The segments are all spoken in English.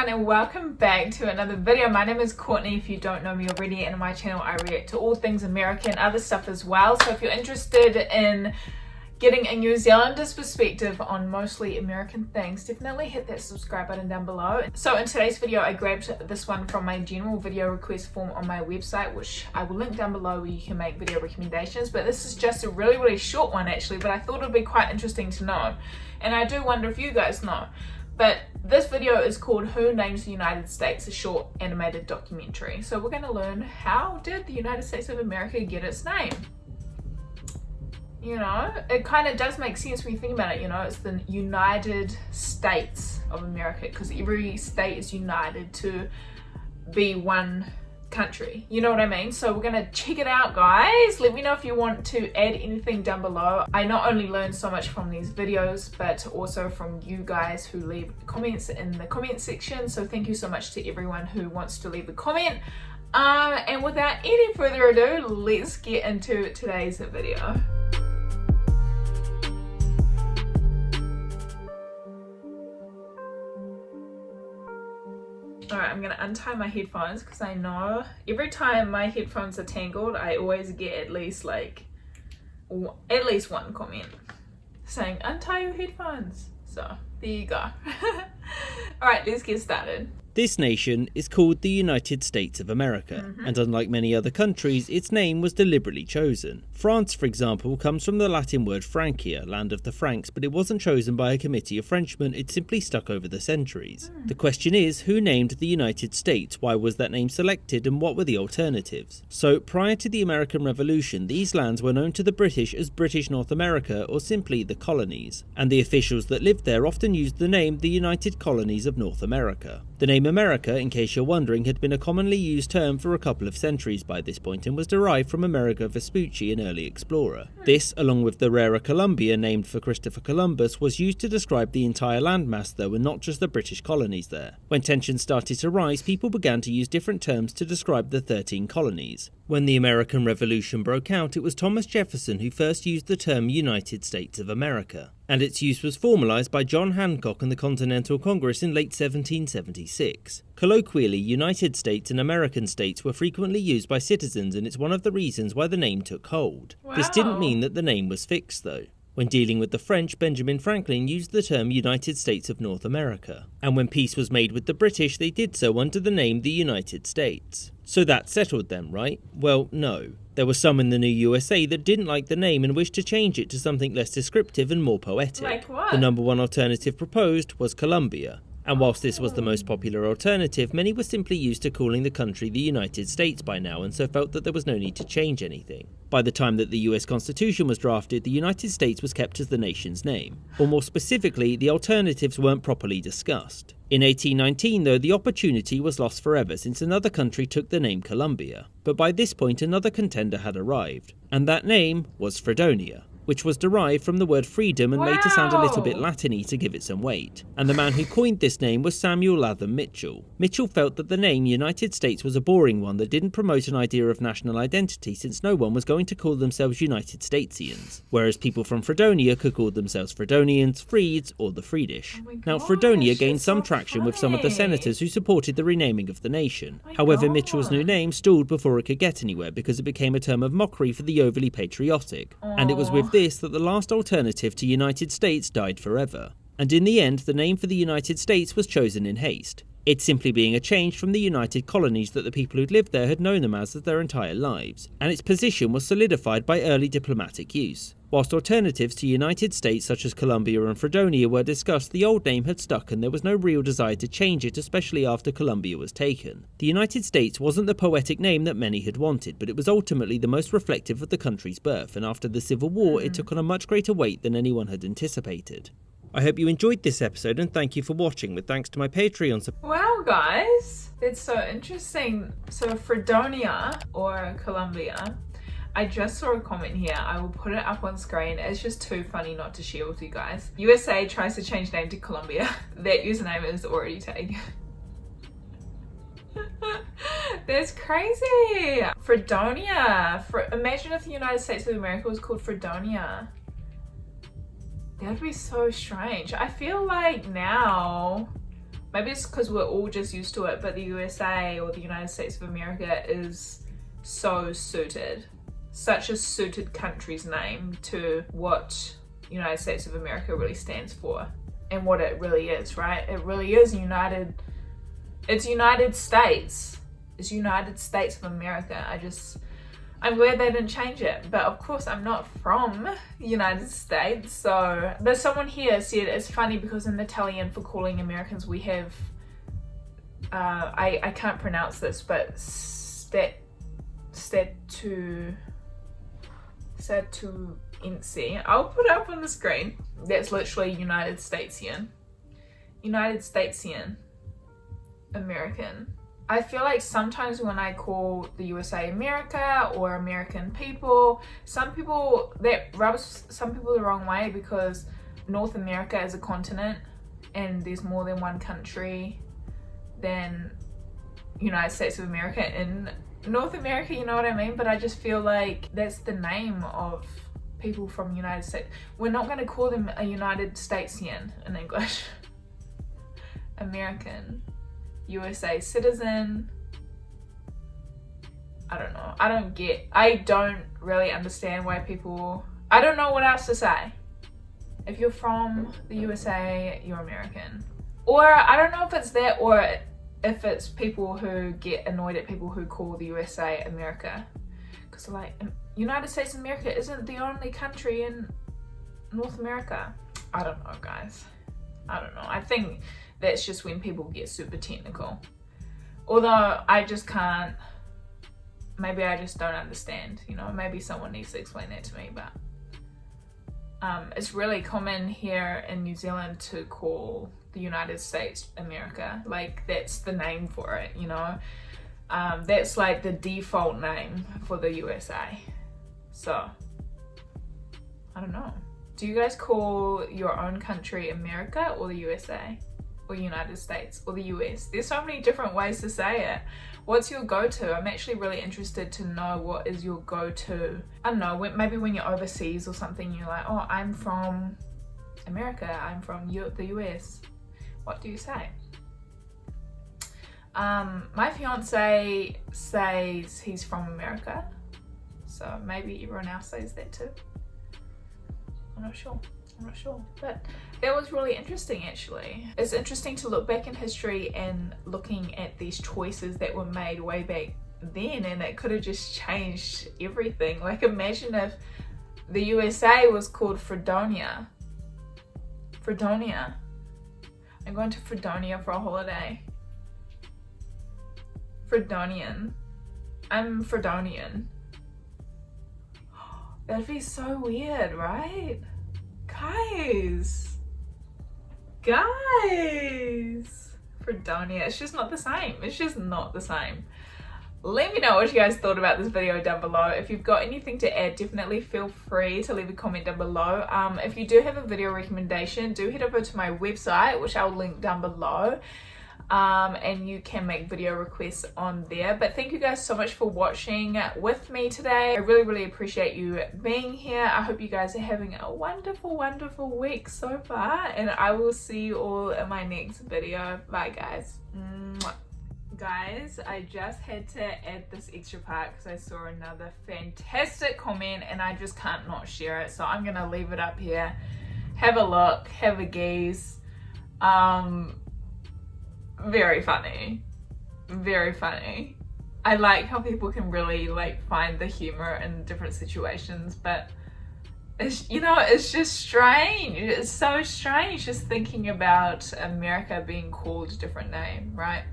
everyone and welcome back to another video. My name is Courtney if you don't know me already, and on my channel I react to all things American and other stuff as well. So if you're interested in getting a New Zealander's perspective on mostly American things, definitely hit that subscribe button down below. So in today's video I grabbed this one from my general video request form on my website, which I will link down below where you can make video recommendations. But this is just a really short one actually, but I thought it would be quite interesting to know, and I do wonder if you guys know. But this video is called Who Names the United States, a short animated documentary. So we're going to learn, how did the United States of America get its name? You know, it kind of does make sense when you think about it. You know, it's the United States of America because every state is united to be one country. You know what I mean? So we're gonna check it out, guys. Let me know if you want to add anything down below. I not only learn so much from these videos, but also from you guys who leave comments in the comment section. So thank you so much to everyone who wants to leave a comment. And without any further ado, let's get into today's video. Alright, I'm gonna untie my headphones because I know every time my headphones are tangled, I always get at least one comment saying untie your headphones. So there you go. Alright, let's get started. This nation is called the United States of America, and unlike many other countries, its name was deliberately chosen. France, for example, comes from the Latin word Francia, land of the Franks, but it wasn't chosen by a committee of Frenchmen, it simply stuck over the centuries. The question is, who named the United States, why was that name selected, and what were the alternatives? So, prior to the American Revolution, these lands were known to the British as British North America, or simply the colonies, and the officials that lived there often used the name the United Colonies of North America. The name America, in case you're wondering, had been a commonly used term for a couple of centuries by this point and was derived from Amerigo Vespucci, an early explorer. This, along with the rarer Columbia, named for Christopher Columbus, was used to describe the entire landmass though, and not just the British colonies there. When tensions started to rise, people began to use different terms to describe the 13 colonies. When the American Revolution broke out, it was Thomas Jefferson who first used the term United States of America, and its use was formalised by John Hancock and the Continental Congress in late 1776. Colloquially, United States and American States were frequently used by citizens, and it's one of the reasons why the name took hold. Wow. This didn't mean that the name was fixed though. When dealing with the French, Benjamin Franklin used the term United States of North America, and when peace was made with the British, they did so under the name the United States. So that settled them, right? Well, no. There were some in the new USA that didn't like the name and wished to change it to something less descriptive and more poetic. Like what? The number one alternative proposed was Columbia. And whilst this was the most popular alternative, many were simply used to calling the country the United States by now, and so felt that there was no need to change anything. By the time that the US Constitution was drafted, the United States was kept as the nation's name. Or more specifically, the alternatives weren't properly discussed. In 1819 though, the opportunity was lost forever since another country took the name Columbia. But by this point another contender had arrived, and that name was Fredonia, which was derived from the word freedom and made to sound a little bit Latin-y to give it some weight. And the man who coined this name was Samuel Latham Mitchell. Mitchell felt that the name United States was a boring one that didn't promote an idea of national identity, since no one was going to call themselves United Statesians, whereas people from Fredonia could call themselves Fredonians, Freeds, or the Friedish. Now, Fredonia gained some traction with some of the senators who supported the renaming of the nation. However, Mitchell's new name stalled before it could get anywhere because it became a term of mockery for the overly patriotic. And it was with this that the last alternative to United States died forever. And in the end, the name for the United States was chosen in haste. It simply being a change from the United Colonies that the people who'd lived there had known them as their entire lives, and its position was solidified by early diplomatic use. Whilst alternatives to United States such as Columbia and Fredonia were discussed, the old name had stuck and there was no real desire to change it, especially after Columbia was taken. The United States wasn't the poetic name that many had wanted, but it was ultimately the most reflective of the country's birth, and after the Civil War it took on a much greater weight than anyone had anticipated. I hope you enjoyed this episode and thank you for watching, with thanks to my Patreon support. Wow guys, that's so interesting. So Fredonia or Columbia, I just saw a comment here. I will put it up on screen. It's just too funny not to share with you guys. USA tries to change name to Columbia. That username is already taken. That's crazy. Fredonia. Imagine if the United States of America was called Fredonia. That'd be so strange. I feel like now Maybe it's because we're all just used to it, but the USA or the United States of America is so suited. Such a suited country's name to what United States of America really stands for and what it really is, right? It really is it's United States. It's United States of America. I'm glad they didn't change it, but of course I'm not from the United States. So, but someone here said it's funny because in Italian for calling Americans we have, I can't pronounce this, but statuense. I'll put it up on the screen. That's literally United Statesian. United Statesian American. I feel like sometimes when I call the USA America or American people, that rubs some people the wrong way because North America is a continent and there's more than one country than United States of America in North America, you know what I mean? But I just feel like that's the name of people from the United States. We're not going to call them a United Statesian in English. American. USA citizen. I don't know. I don't really understand why people, I don't know what else to say. If you're from the USA, you're American. Or I don't know if it's that or if it's people who get annoyed at people who call the USA America. Because like, United States of America isn't the only country in North America. I don't know, guys. I don't know. I think that's just when people get super technical. Although I just can't, maybe I just don't understand, you know, maybe someone needs to explain that to me, but it's really common here in New Zealand to call the United States America. Like that's the name for it, you know. That's like the default name for the USA. So, I don't know. Do you guys call your own country America or the USA? Or United States or the US? There's so many different ways to say it. What's your go-to? I'm actually really interested to know what is your go-to. I don't know, maybe when you're overseas or something, you're like, oh, I'm from America, I'm from the US. What do you say? My fiance says he's from America, so maybe everyone else says that too. I'm not sure, but that was really interesting actually. It's interesting to look back in history and looking at these choices that were made way back then, and it could have just changed everything. Like imagine if the USA was called Fredonia. I'm going to Fredonia for a holiday. Fredonian. I'm Fredonian. That'd be so weird, right? Guys. Fredonia. It's just not the same. It's just not the same. Let me know what you guys thought about this video down below. If you've got anything to add, definitely feel free to leave a comment down below. If you do have a video recommendation, do head over to my website, which I'll link down below. And you can make video requests on there. But thank you guys so much for watching with me today. I really appreciate you being here. I hope you guys are having a wonderful week so far, and I will see you all in my next video. Bye guys. Mwah. Guys, I just had to add this extra part because I saw another fantastic comment and I just can't not share it, so I'm gonna leave it up here. Have a look, have a gaze. Very funny. I like how people can really like find the humor in different situations, but it's, you know, it's just strange. It's so strange just thinking about America being called a different name, right?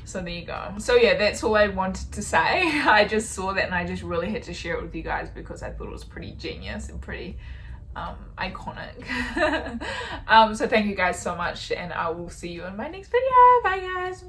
So there you go. So yeah, that's all I wanted to say. I just saw that and I just really had to share it with you guys because I thought it was pretty genius and pretty iconic. So thank you guys so much, and I will see you in my next video. Bye guys.